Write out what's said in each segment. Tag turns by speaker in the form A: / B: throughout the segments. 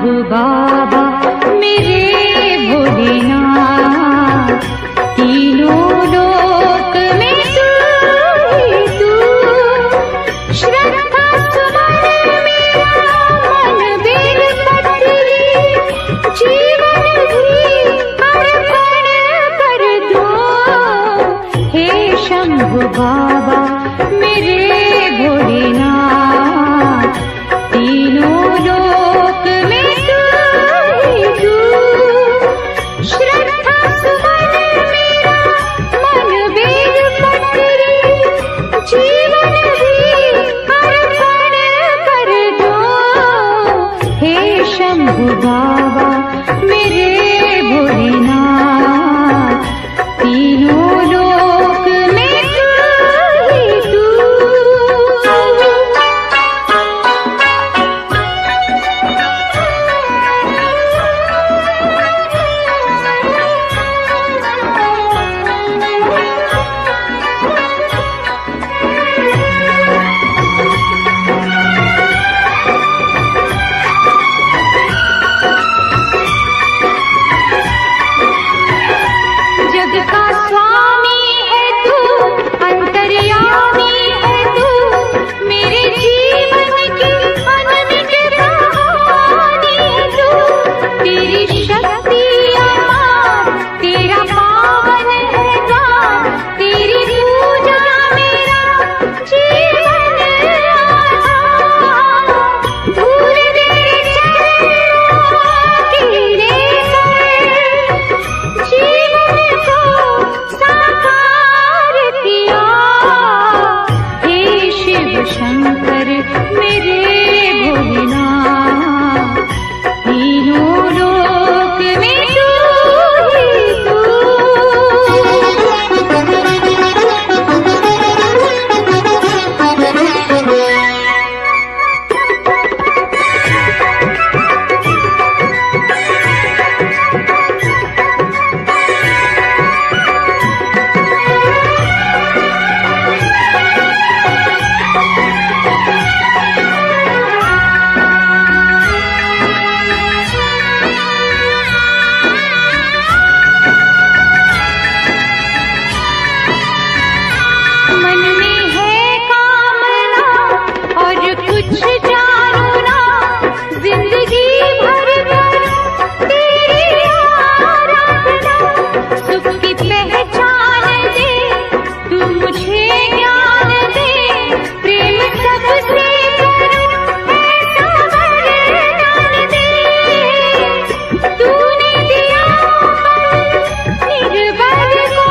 A: शंभु बाबा मेरे भोलेनाथ, तीनों लोक में तू ही तू। श्रद्धा सुमन मेरा मन बेलपत्री, जीवन भी अर्पण कर दो। हे शंभु बाबा मेरे भोलेनाथ, तीनों लोक में तू ही तू। श्रद्धा सुमन मेरा मन बेलपत्री, जीवन भी अर्पण कर दो। हे शंभु बाबा मेरे भोलेनाथ, तीनों लोक में तू ही तू। जग का स्वामी है तू, अंतर्यामी है तू, मेरे जीवन की अनमित कहानी है तू। तेरी शक्ति अपार, तेरा पावन है द्वार, तेरी पूजा मेरा जीवन आधार। धूल तेरे चरणों की लेकर जीवन को साकार किया। हे शिव शंकर मेरे भोलेनाथ, तीनों लोक में तू ही तू। मन में है कामना और कुछ जानू ना, जिंदगी भर करूं तेरी आराधना। सुख की पहचान दे तू मुझे ज्ञान दे, प्रेम सबसे करूं ऐसा वरदान दे। तूने दिया निर्बल को,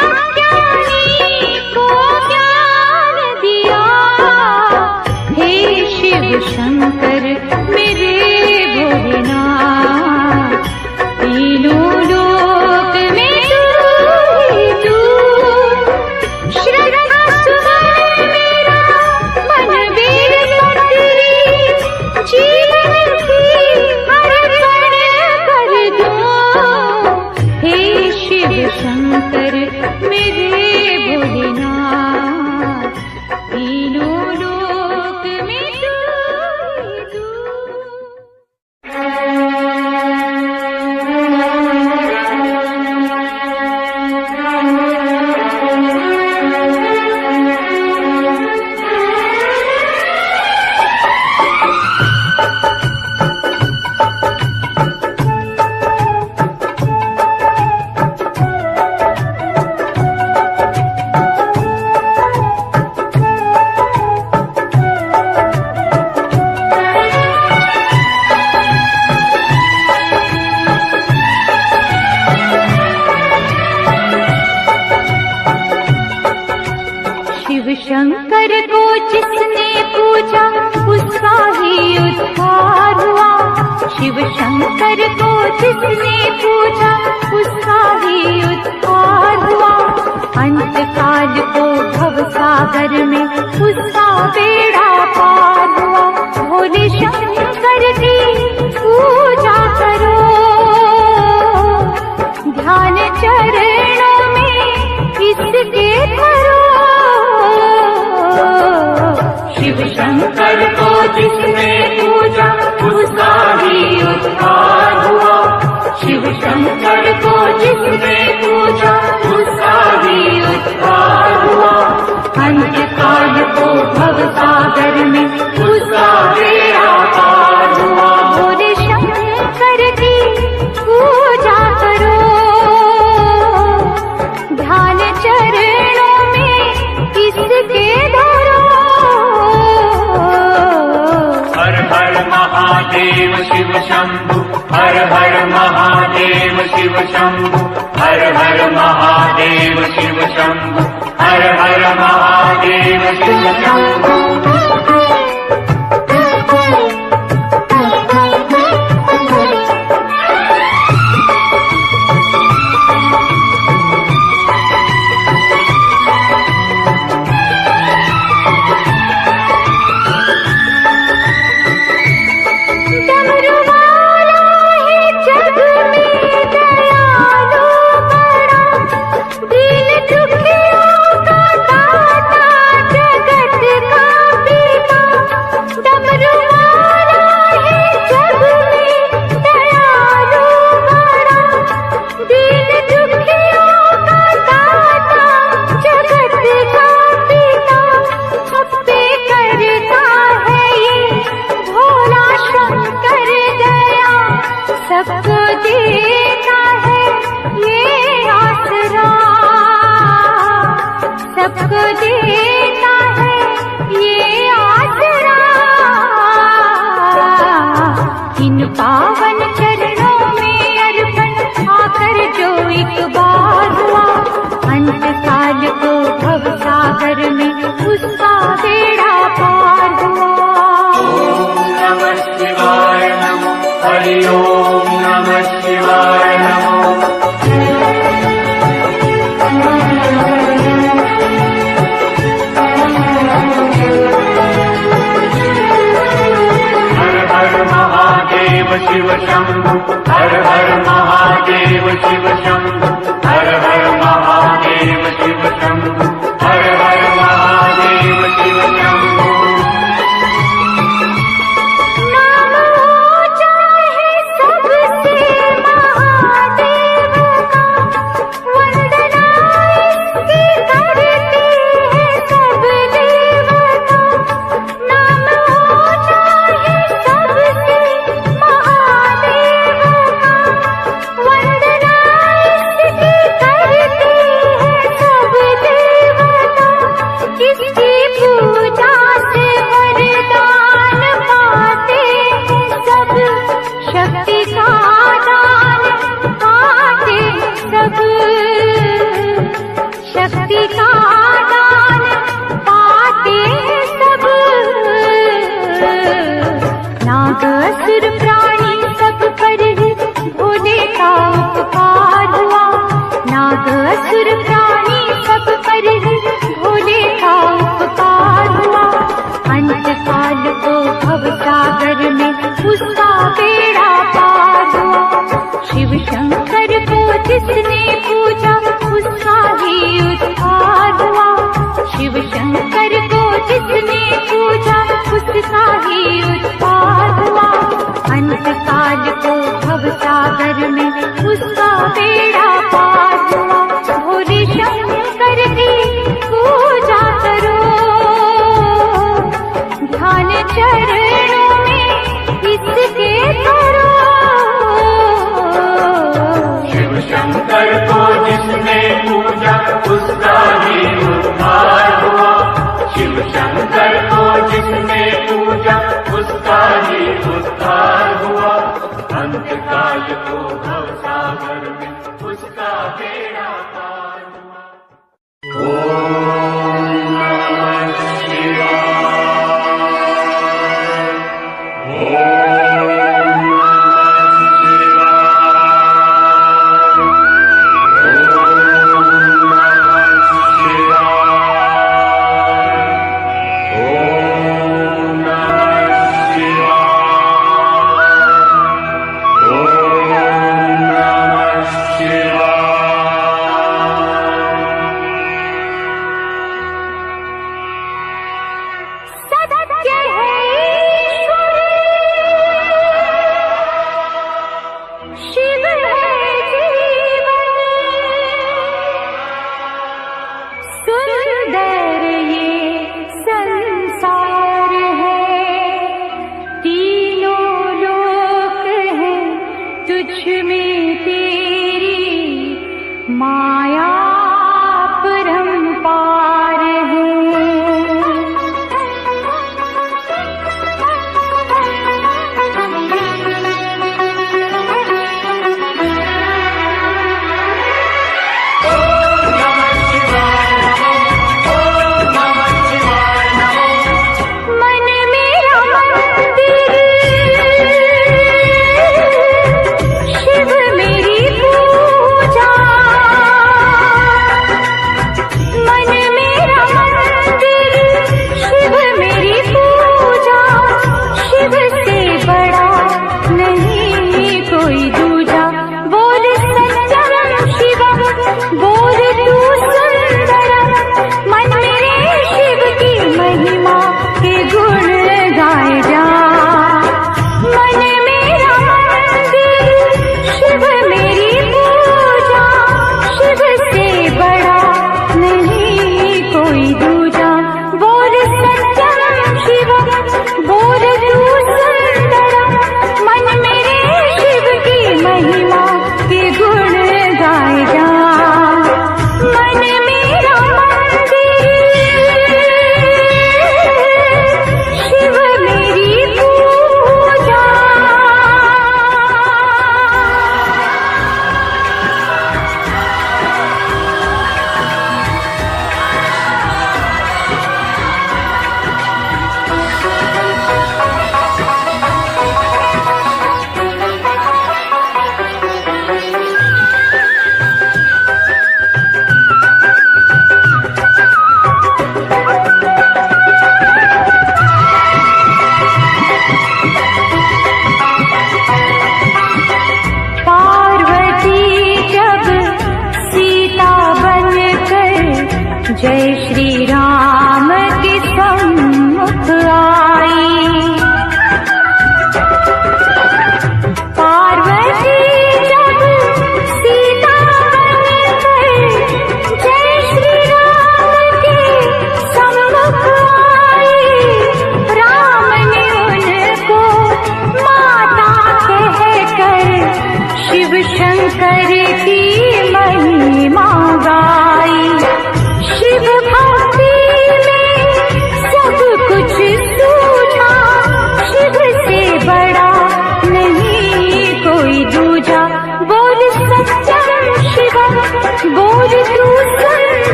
A: अज्ञानी को ज्ञान दिया। हे शिव शंकर मेरे भोलेनाथ, तीनों लोक में तू ही तू। श्रद्धा सुमन मेरा मन बेलपत्री, जीवन भी अर्पण कर दो। हे शिव शंकर मेरे भोलेनाथ, तीनों लोक में तू ही तू। शिव शंकर को जिसने पूजा उसका ही उद्धार हुआ। शिव शंकर को जिसने पूजा उसका ही उद्धार हुआ। अंत काल को भव सागर में उसका बेड़ा पार हुआ। भोले शंकर की पूजा करो, ध्यान चरणों में इसके करो। शिव शंकर को जिसने पूजा
B: महादेव शिव शंभु हर हर महादेव शिव शंभु हर हर महादेव शिव शंभु हर हर महादेव शिव शंभु
A: सबको देता है ये आसरा, सबको देता है ये आसरा। इन पावन चरणों में अर्पण आकर जो एक बार हुआ, अंत काल को भव सागर में उसका बेड़ा पार हुआ।
B: नमः शिवाय नमो हरि ओम नमः शिवाय नमो हर हर महादेव शिव शंभु हर हर महादेव शिव शंभु हर हर महादेव शिव शंभु हर हर महादेव शिव शंभु।
A: शक्ति का दान पाते सब, नाग असुर प्राणी सब पर ही भोले का उपकार हुआ। नाग असुर प्राणी सब पर ही भोले का उपकार हुआ। अंत काल को भव सागर में उसका बेड़ा पार हुआ। शिव शंकर को जिसने पूजा उसका ही उद्धार हुआ। शिव शंकर को जिसने पूजा उसका ही उद्धार हुआ। अंत काल को भव सागर में उसका बेड़ा पार हुआ। भोले शंकर की पूजा करो, ध्यान चरणों में इसके करो।
B: शिव शंकर को जिसने पूजा उसका ही उद्धार हुआ। शिव शंकर को जिसने पूजा उसका ही उद्धार हुआ। अंत काल को भव सागर में उसका बेड़ा पार हुआ। ओम नमः शिवाय ओम शिवाय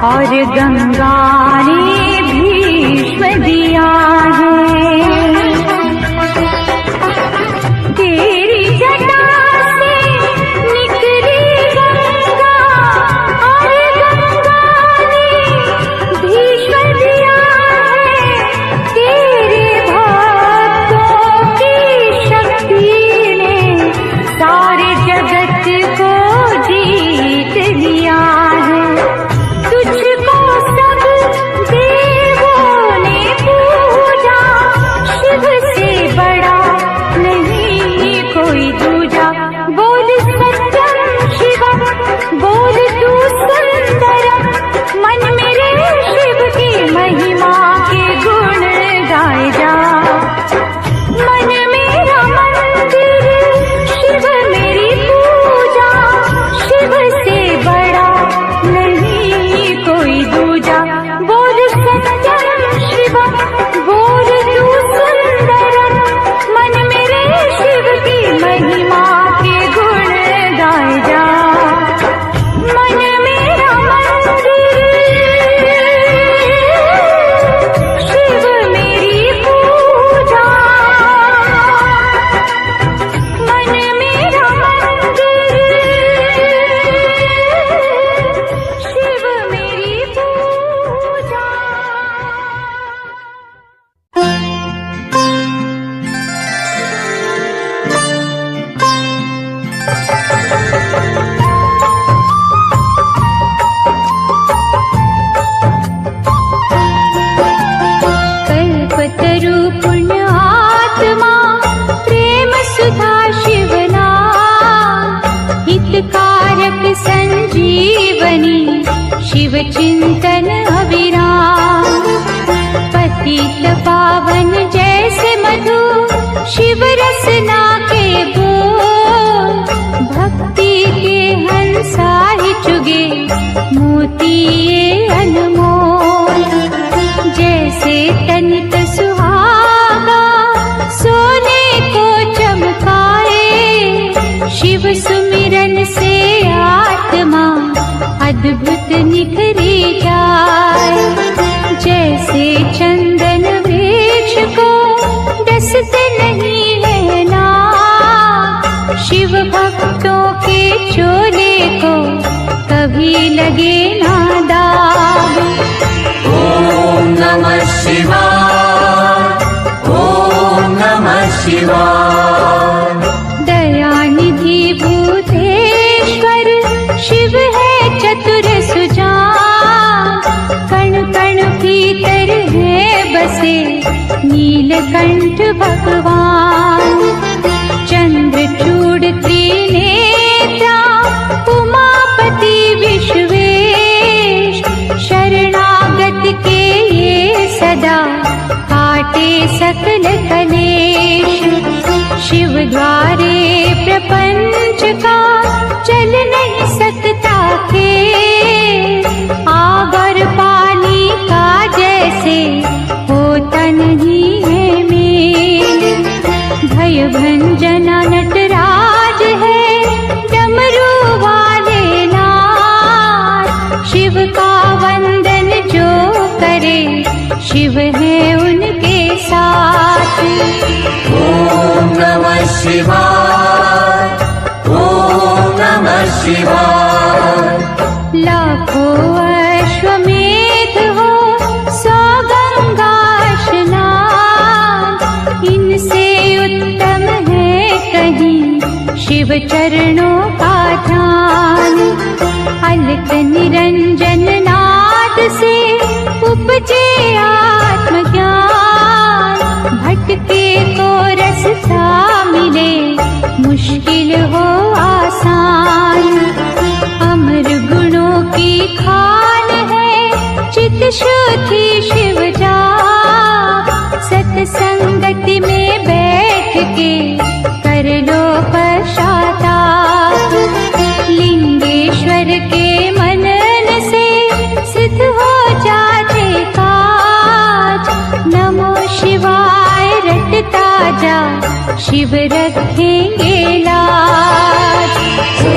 A: और गंगा ने भीष्म दिया है। तेरी जटा से निकली गंगा और गंगा ने भीष्म दिया है। तेरे भक्तों की शक्ति ने सारे जगत को जीत लिया है। तुझको सब देवों ने पूजा, शिव से बड़ा नहीं कोई दूजा। बोल सत्यम शिवम, बोल तू सुंदरम, मन मेरे शिव की महिमा के गुण गाए जा। मन मेरा मंदिर, शिव मेरी पूजा, शिव से बड़ा नहीं कोई दूजा। बोल सत्यम शिवम, बोल तू सुंदरम, मन मेरे शिव की महिमा के गुण गाए जा। मन मेरा मंदिर, शिव मेरी पूजा, मन मेरा मंदिर, शिव मेरी पूजा। कल्पतरु पुण्य आत्मा, प्रेम सुधा शिवना, हितकारक संजीवनी, शिव चिंतन अविराम। पतित पावन जैसे मधु, शिव रसना के बोल, भक्ति के हंसा ही चुगे, मोती ये अनमोल। जैसे तनित सुहागा, सोने को चमकाए, शिव सुमिरन से आत्मा अद्भुत निखरी जाए। जैसे चंदन वृक्ष को डसते नहीं है ना, शिव भक्तों के चोले को कभी लगे ना दाग।
B: ॐ नमः शिवाय, ॐ नमः शिवाय।
A: दयानिधि भूतेश्वर, शिव है चतुर सुजान। कण कण भीतर है बसे, नीलकंठ भगवान। चंद्रचूड़ त्रिनेत्रा, उमापति विश्वेश, शरणागत के ये सदा काटे सकल कलेश। शिव द्वारे प्रपंच का चल नहीं सकता खेल, आग और पानी का जैसे होता नहीं है मेल। भय भंजना नटराज है, डमरू वाले नाथ, शिव का वंदन जो करे, शिव है उनके साथ।
B: ॐ नमः शिवाय, ॐ नमः शिवाय।
A: लाखों अश्वमेध हो, 100 गंगा स्नान, इनसे उत्तम है कहीं शिव चरणों का ध्यान। अलक निरंजन नाद से उपजे आत्मज्ञान, भटके को रास्ता मिले, मुश्किल हो आसान। अमर गुणों की खान है, चित शुद्धि शिव जा, सत्संगति में बैठ के कर लो पश्चाताप। लिंगेश्वर के मनन से सिद्ध हो जाते काज, नमो शिवाय रटता जा, शिव रखेंगे लाज।
B: ॐ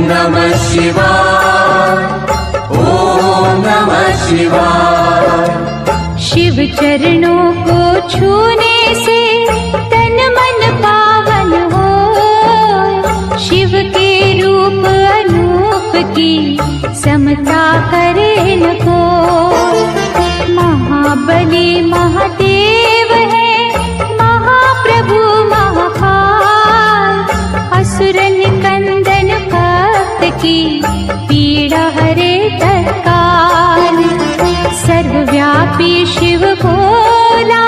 B: नमः शिवाय, ॐ नमः शिवाय।
A: शिव चरणों को छूने से तन मन पावन हो, शिव के रूप अनूप की समता करे न को। महाबली महादेव है महाप्रभु महाकाल, असुरन कंदन भक्त की पीड़ा हरे तत्काल। सर्वव्यापी शिव भोला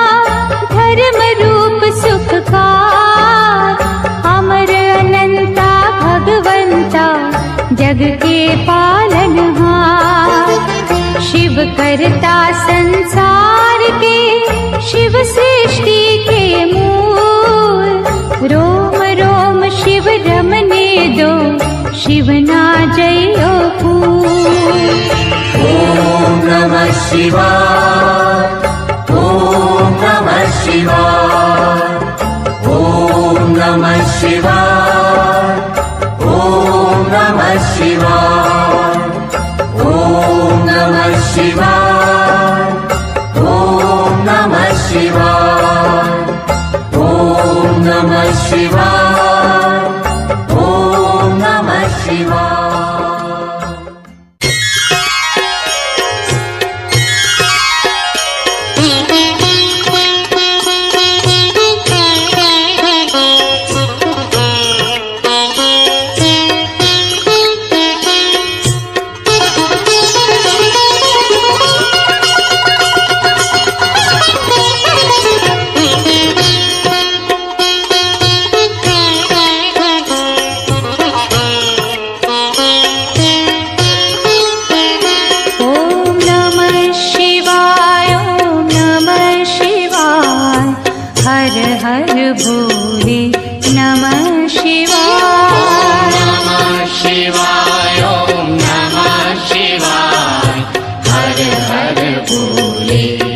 A: धर्म रूप सुखकार, अमर अनंता भगवंता जग के पालनहार। शिव करता संसार के शिव सृष्टि के मूल, रोम रोम शिव रमने दो शिव ना जयो फूल।
B: ओम नमः शिवाय। ओम नमः शिवाय। ओम नमः शिवाय। ओम नमः शिवाय। ओम नमः शिवाय। ओम नमः शिवाय। ओम नमः शिवाय। ओम नमः शिवाय।
A: हर हर भोले